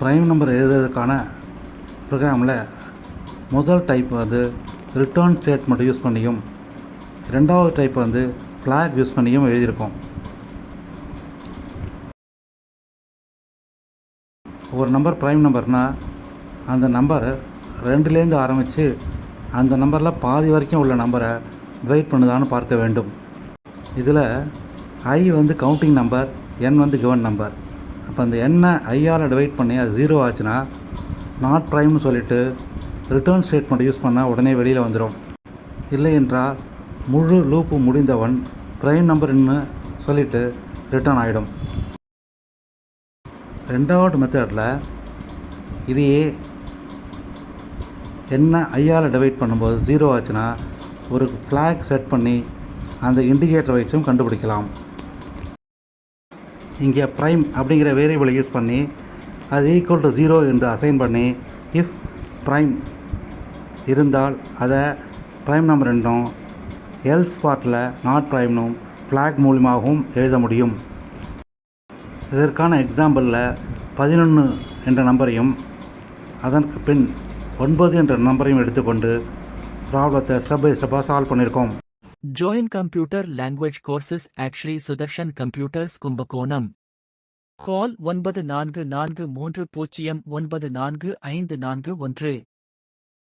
Prime number எழுதுறதுக்கான ப்ரோக்ராமில் முதல் type வந்து ரிட்டர்ன் ஸ்டேட்மெண்ட் யூஸ் பண்ணியும், ரெண்டாவது டைப் வந்து ஃப்ளாக் யூஸ் பண்ணியும் எழுதியிருக்கோம். ஒரு நம்பர் ப்ரைம் நம்பர்னால் அந்த நம்பர் 2லேருந்து ஆரம்பித்து அந்த நம்பரில் பாதி வரைக்கும் உள்ள நம்பரை டிவைட் பண்ணுதான்னு பார்க்க வேண்டும். இதில் ஐ வந்து கவுண்டிங் நம்பர், என் வந்து கிவன் நம்பர். அப்போ அந்த எண்ணை ஐயால் டிவைட் பண்ணி அது 0 ஆச்சுன்னா நாட் ப்ரைம்னு சொல்லிவிட்டு ரிட்டர்ன் ஸ்டேட்மெண்ட் யூஸ் பண்ணால் உடனே வெளியில் வந்துடும். இல்லை என்றால் முழு லூப்பு முடிந்தவன் ப்ரைம் நம்பர்னு சொல்லிவிட்டு ரிட்டர்ன் ஆகிடும். ரெண்டாவது மெத்தடில் இதையே என்ன ஐயால் டிவைட் பண்ணும்போது 0 ஆச்சுன்னா ஒரு ஃப்ளாக் செட் பண்ணி அந்த இண்டிகேட்டரை வச்சும் கண்டுபிடிக்கலாம். இங்கே ப்ரைம் அப்படிங்கிற வேரியபிளை யூஸ் பண்ணி அது ஈக்குவல் டு 0 என்று அசைன் பண்ணி இஃப் ப்ரைம் இருந்தால் அதை ப்ரைம் நம்பர் என்றும், எல்ஸ் பார்ட்டில் நாட் ப்ரைம்னும் ஃப்ளாக் மூலமாகவும் எழுத முடியும். இதற்கான எக்ஸாம்பிளில் 11 என்ற நம்பரையும் அதற்கு பின் 9 என்ற நம்பரையும் எடுத்துக்கொண்டு ப்ராப்ளத்தை ஸ்டெப் பை ஸ்டெப்பாக சால்வ் பண்ணியிருக்கோம். Join Computer Language Courses at Sri Sudarshan Computers Kumbakonam. Call 9443094541.